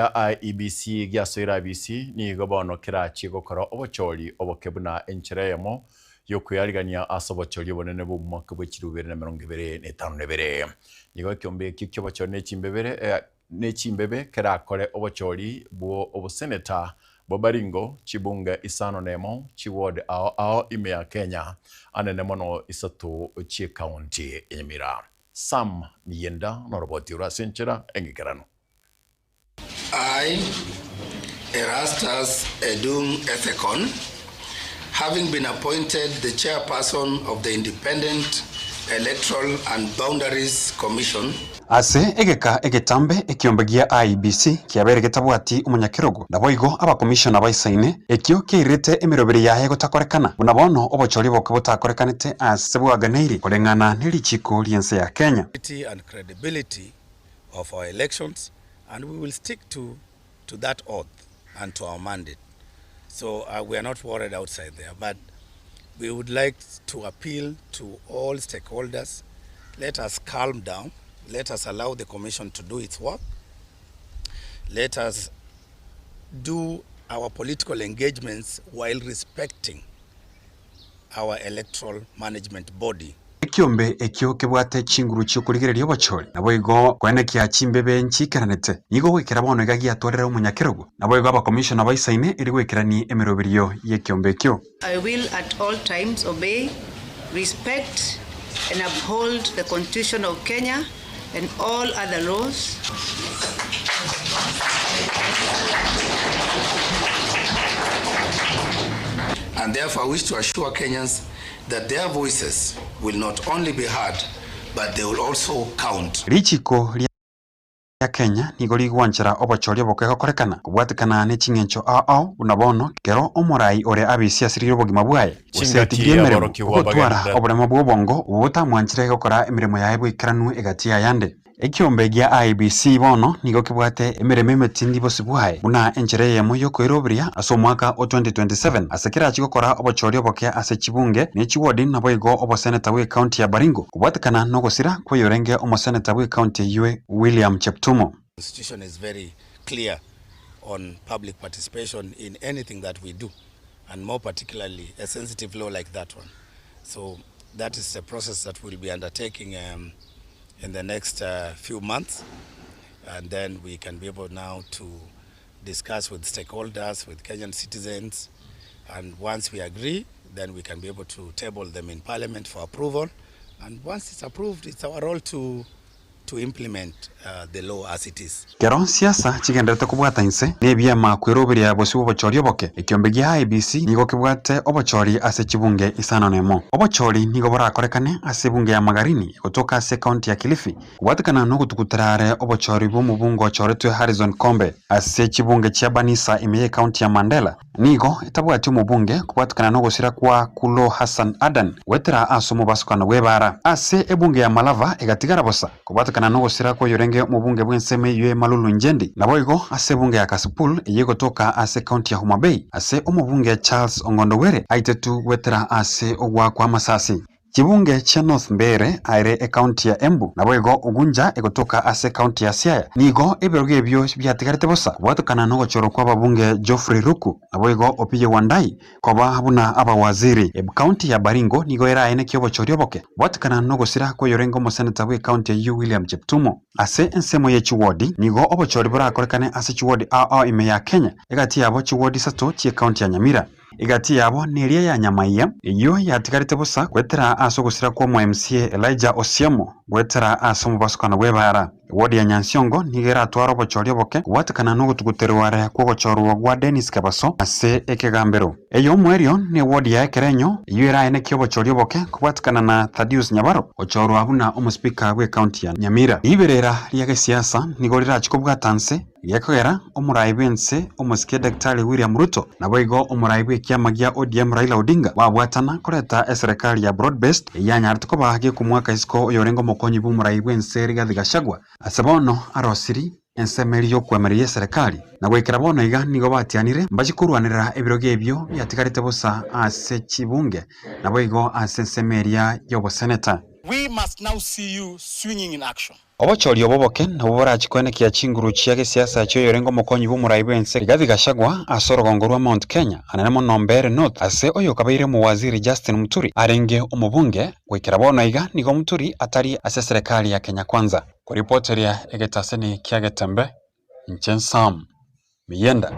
IEBC giasoira IBC ni gobono kirachi gukora obochori obokebuna encheremo yokwiyarigania asobochori bonene bo mwaka bw'ekirubere na 2025 nigo kyombe kikyo bochori nechimbebe kerakore obochori bwo oboseneta Bobaringo Chibunge Isano Nemo Chiward ao ime ya Kenya anene mono isatu chi county Nyamira. Sam Mienda noroboti urasenchera engikarano. I, Erastus Edung Ethekon, having been appointed the chairperson of the Independent Electoral and Boundaries Commission, ase egeka egetambe ekiombegia IEBC kiabere getabwati umunyakirogo naboigo abakomishona baisaine ekio kiirite emiroberi yahe gotakorekana bunabono obochori boke botakorekanite ase bwaganeiri kolengana nilichiko liense ya Kenya and credibility of our elections, and we will stick to that oath and to our mandate. So we are not worried outside there, but we would like to appeal to all stakeholders. Let us calm down. Let us allow the commission to do its work. Let us do our political engagements while respecting our electoral management body. Ekiombe ekio kebwate chinguru cy'ukurigererio bochori naboigo kwenekia chimbebe nchikeranete nigo gwikira bono igagia twarera umunyakirogo naboigo abakomishona baisaine iri gwikirani emirobiriyo yekiombe ekio. I will at all times obey, respect and uphold the Constitution of Kenya and all other laws. And therefore I wish to assure Kenyans that their voices will not only be heard, but they will also count. Richiko ya Kenya nigo ligwanchera obochori obokego korekana kubwatikana ne chingencho ao unabono kero omorai ore abisi asiriro bogima bwaye usetigemere gutwara oburema bw'obongo ubutamwanchire gukora emirimo yahe bwikiranu egati ya yande ekiombe gia IEBC bono nigo kibwate emiremo emetindi bosibwaye buna enchereyemo yokoirobiria ase omwaka o 2027 asekera chigokora obochori oboke ase chibunge ne chiwodi naboigo oboseneta bwe county ya Baringo kubwatikana no gusira kweyorenge omoseneta bwe county yue William Cheptumo. The constitution is very clear on public participation in anything that we do, and more particularly a sensitive law like that one. So that is a process that we'll be undertaking in the next few months, and then we can be able now to discuss with stakeholders, with Kenyan citizens, and once we agree, then we can be able to table them in Parliament for approval, and once it's approved, it's our role to implement the law as it is. Kero siasa chigenderete kubwata inse nebia makwirobiria bosi obochori oboke ekiombegi IEBC nigo kibwate obochori ase chibunge Isano Nemo obochori nigo borakorekane ase bunge ya Magarini kutoka ase county ya Kilifi kubwatikana no gutukutarare obochori bw'omubungo ochoretwe Harrison Kombe ase chibunge chia Banisa imeye county ya Mandela nigo etabwati omubunge kubwatikana no gusira kwa Kulo Hassan Adan wetera asomo basukana webara ase ebunge ya Malava egatigara bosa kubwatikana no gusira kwa yorenge mubunge bw'enseme yue Malulu Njendi naboigo ase bunge ya Kasipul eyego toka ase county ya Homa Bay ase omubunge Charles Ongondowere aitetu wetera ase ogwa kwa Masasi chibunge cha North Mbere aire county ya Embu naboigo ugunja egotoka ase county ya Siaya nigo ebiroge ebyo byatigarite bosa kubwatukana no gochoro kwa babunge Geoffrey Ruku naboigo Opiye Wandai koba habuna abawaziri county ya Baringo nigo era ene kyobochori oboke kubwatukana no gosira ko yorengo moseneta we county ya William Cheptumo ase ensemo ye chiwodi nigo obochori burakorekane ase chiwodi ao ime ya Kenya egati yabo chiwodi sato chi county ya Nyamira igati yabo neria ya Nyamaiya iyo yatigarite bosa kwetera aso gusira kwa MCA Elijah Osiemo gwetera aso mubasukana webara wodi ya Nyansiongo nigera twaro bochori oboke kubwatikana no gutuguterware kwa gochorwa gwa Dennis Kabaso ase ekegambero eyo mwerio ne wodi ya Kerenyo iyo era ene kyo bochori oboke kubwatikana na Thaddeus Nyabaro ochorwa abuna omuspika we county ya Nyamira iberera liage siasa nigorira chikobwa tanse yakogera omurai bense omusike Daktari William Ruto naboigo omurai bwe kiamagia ODM Raila Odinga wabwatana kureta serikali ya broad based yanyartuko bahage kumwaka isiko yorengo mokonyi bumurai bwense Rigathi Gachagua asabono arosiri ensemeri yo kwemerera serikali na gwekera bono iga nigo batianire mbajikurwanira ebiroge ebyo byatigarite bosa ase chibunge naboigo ase ensemeria yo boseneta We must now see you swinging in action. Obochori oboboke nabo barachikwenekia chinguru chia gisiasa chio yorengo mokonyi b'umurai bwense Rigathi Gachagua asorogongo rwa Mount Kenya ananemo Nombere North ase oyo kabaire mu waziri Justin Muturi arenge omubunge gwikira bono iga nigo Muturi atari ase serikali ya Kenya Kwanza. Kuripoteria egetaseni kia Getembe Nchensam Miyenda.